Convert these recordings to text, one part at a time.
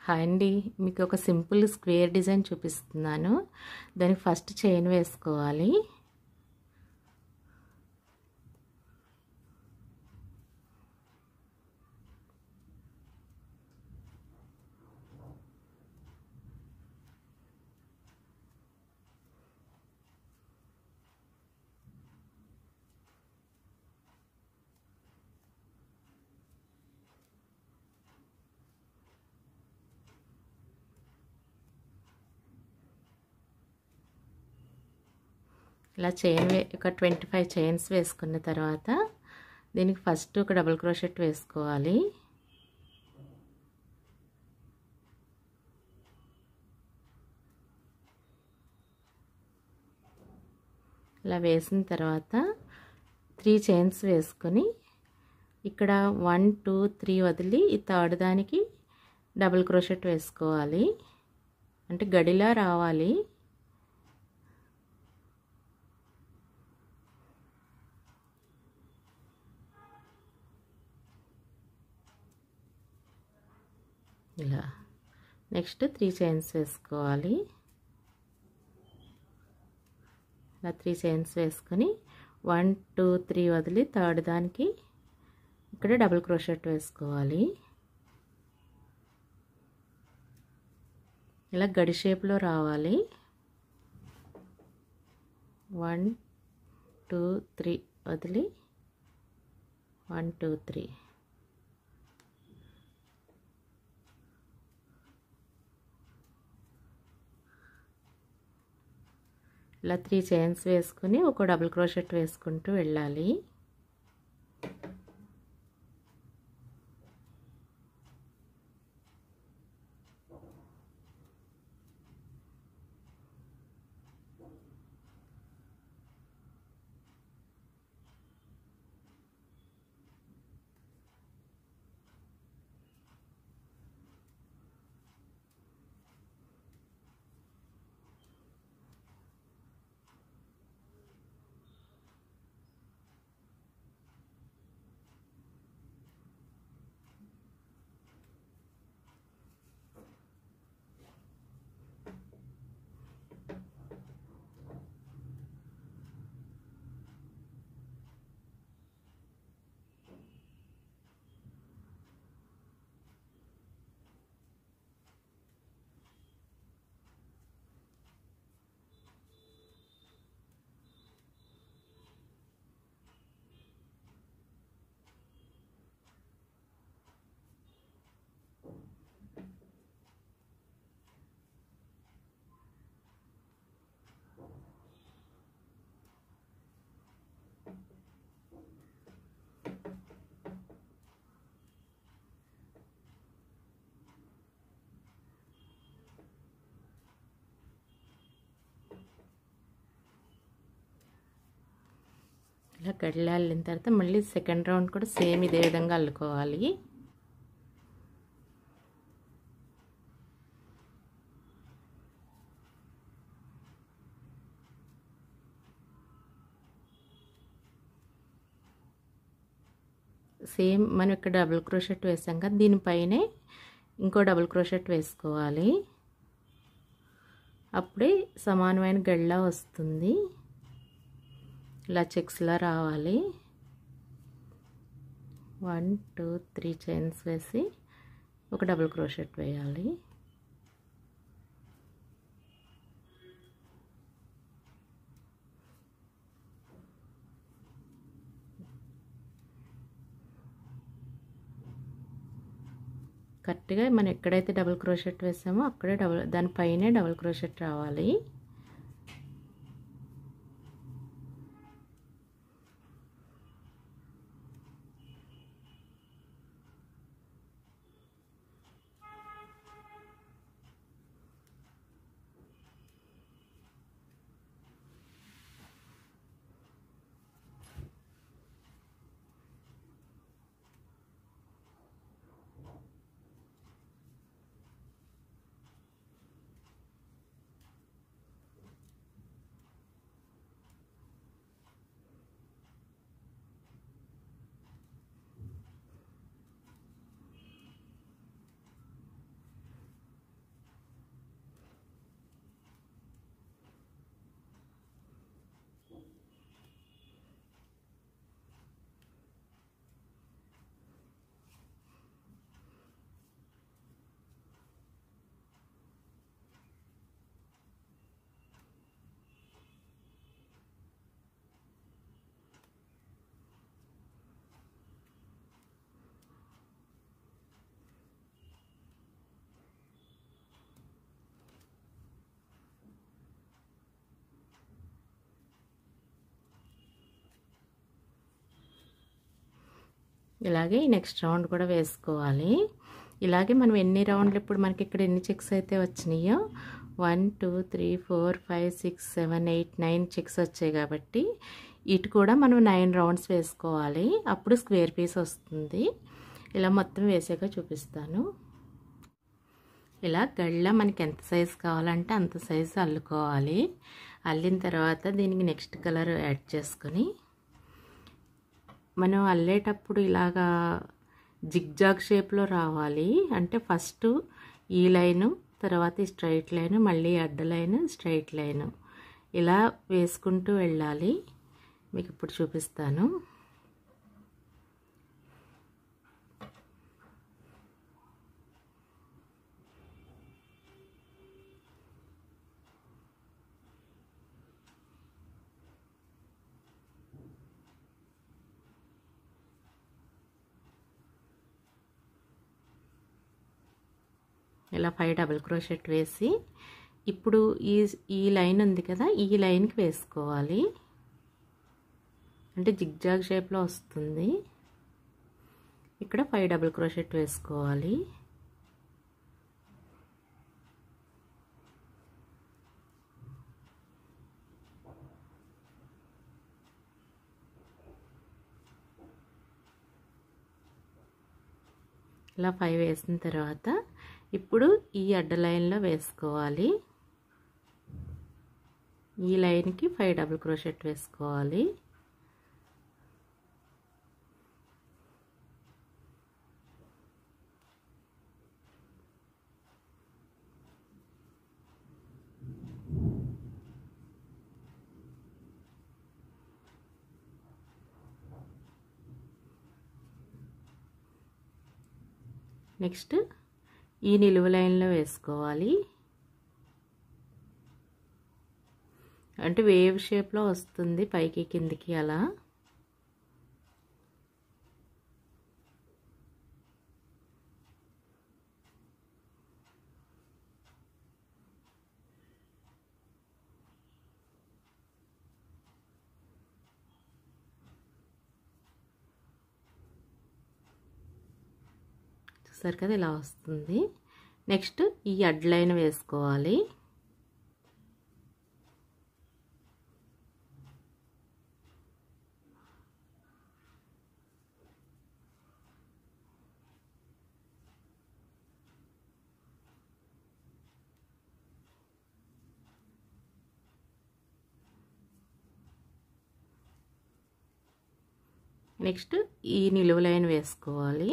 Hi అండి, మీకు ఒక సింపుల్ స్క్వేర్ డిజైన్ చూపిస్తున్నాను. దానికి ఫస్ట్ చైన్ వేసుకోవాలి. ఇలా చైన్ ఒక 25 చైన్స్ వేసుకున్న తర్వాత దీనికి ఫస్ట్ ఒక డబుల్ క్రోషెట్ వేసుకోవాలి. ఇలా వేసిన తర్వాత 3 చైన్స్ వేసుకొని ఇక్కడ 1 2 3 వదిలి ఈ థర్డ్ దానికి డబుల్ క్రోషెట్ వేసుకోవాలి. అంటే గడిలా రావాలి. ఇలా నెక్స్ట్ 3 చైన్స్ వేసుకోవాలి. ఇలా 3 చైన్స్ వేసుకొని 1 2 3 వదిలి థర్డ్ దానికి ఇక్కడ డబుల్ క్రోషెట్ వేసుకోవాలి. ఇలా గడి షేప్లో రావాలి. 1 2 3 వదిలి 1 2 3 ఇలా 3 చైన్స్ వేసుకుని ఒక డబుల్ క్రోషెట్ వేసుకుంటూ వెళ్ళాలి. ఇలా గడిలా అల్లిన తర్వాత మళ్ళీ సెకండ్ రౌండ్ కూడా సేమ్ ఇదే విధంగా అల్లుకోవాలి. సేమ్ మనం ఇక్కడ డబుల్ క్రోషెట్ వేసాం కదా, దీనిపైనే ఇంకో డబుల్ క్రోషెట్ వేసుకోవాలి. అప్పుడే సమానమైన గడిలా వస్తుంది. ఇలా చెక్స్లా రావాలి. 1 2 3 చైన్స్ వేసి ఒక డబుల్ క్రోషెట్ వేయాలి. కరెక్ట్గా మనం ఎక్కడైతే డబుల్ క్రోషెట్ వేసామో అక్కడే దానిపైనే డబుల్ క్రోషెట్ రావాలి. ఇలాగే నెక్స్ట్ రౌండ్ కూడా వేసుకోవాలి. ఇలాగే మనం ఎన్ని రౌండ్లు ఇప్పుడు మనకి ఇక్కడ ఎన్ని చెక్స్ అయితే వచ్చినాయో 1 2 3 4 5 6 7 8 9 చెక్స్ వచ్చాయి కాబట్టి ఇటు కూడా మనం 9 రౌండ్స్ వేసుకోవాలి. అప్పుడు స్క్వేర్ పీస్ వస్తుంది. ఇలా మొత్తం వేసాక చూపిస్తాను. ఇలా గళ్ళ మనకి ఎంత సైజు కావాలంటే అంత సైజు అల్లుకోవాలి. అల్లిన తర్వాత దీనికి నెక్స్ట్ కలర్ యాడ్ చేసుకొని మనం అల్లేటప్పుడు ఇలాగా జిగ్జాగ్ షేప్లో రావాలి. అంటే ఫస్ట్ ఈ లైను, తర్వాత ఈ స్ట్రైట్ లైను, మళ్ళీ అడ్డ లైను, స్ట్రైట్ లైను ఇలా వేసుకుంటూ వెళ్ళాలి. మీకు ఇప్పుడు చూపిస్తాను. ఇలా 5 డబుల్ క్రోషెట్ వేసి ఇప్పుడు ఈ లైన్ ఉంది కదా, ఈ లైన్కి వేసుకోవాలి. అంటే జిగ్జాగ్ షేప్లో వస్తుంది. ఇక్కడ 5 డబుల్ క్రోషెట్ వేసుకోవాలి. ఇలా 5 వేసిన తర్వాత ఇప్పుడు ఈ అడ్డ లైన్లో వేసుకోవాలి. ఈ లైన్కి 5 డబుల్ క్రోషెట్ వేసుకోవాలి. నెక్స్ట్ ఈ నిలువు లైన్లో వేసుకోవాలి. అంటే వేవ్ షేప్లో వస్తుంది పైకి కిందికి అలా. చూసారు కదా ఇలా వస్తుంది. నెక్స్ట్ ఈ అడ్ లైన్ వేసుకోవాలి. నెక్స్ట్ ఈ నిలువు లైన్ వేసుకోవాలి.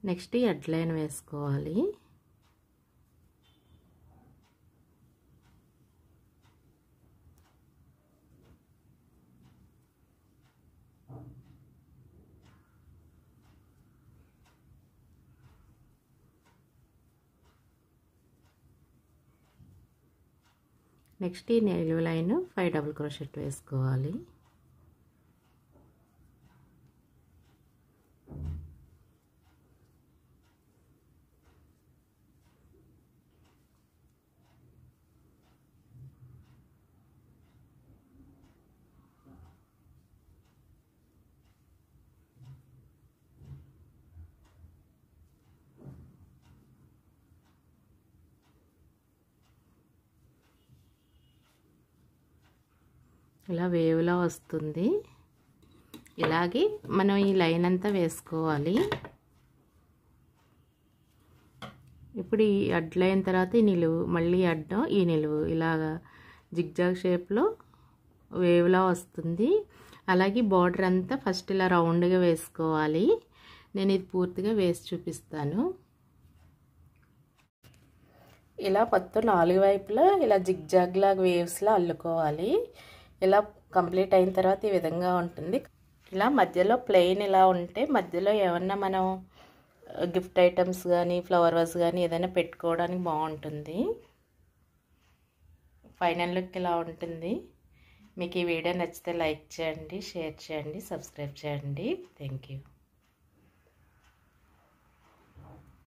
నెక్స్ట్ ఈ అడ్ లైన్ వేసుకోవాలి. నెక్స్ట్ ఈ నిలువు లైన్ 5 డబుల్ క్రోషెట్ వేసుకోవాలి. ఇలా వేవ్లా వస్తుంది. ఇలాగే మనం ఈ లైన్ అంతా వేసుకోవాలి. ఇప్పుడు ఈ అడ్ లైన్ తర్వాత ఈ నిలువు, మళ్ళీ అడ్డం, ఈ నిలువు ఇలాగా జిగ్జాగ్ షేప్లో వేవ్లా వస్తుంది. అలాగే బార్డర్ అంతా ఫస్ట్ ఇలా రౌండ్గా వేసుకోవాలి. నేను ఇది పూర్తిగా వేసి చూపిస్తాను. ఇలా మొత్తం 4 వైపులా ఇలా జిగ్జాగ్ లాగా వేవ్స్లా అల్లుకోవాలి. ఇలా కంప్లీట్ అయిన తర్వాత ఈ విధంగా ఉంటుంది. ఇలా మధ్యలో ప్లెయిన్ ఇలా ఉంటే మధ్యలో ఏమన్నా మనం గిఫ్ట్ ఐటమ్స్ కానీ ఫ్లవర్ వాజ్ కానీ ఏదైనా పెట్టుకోవడానికి బాగుంటుంది. ఫైనల్ లుక్ ఇలా ఉంటుంది. మీకు ఈ వీడియో నచ్చితే లైక్ చేయండి, షేర్ చేయండి, సబ్స్క్రైబ్ చేయండి. Thank you.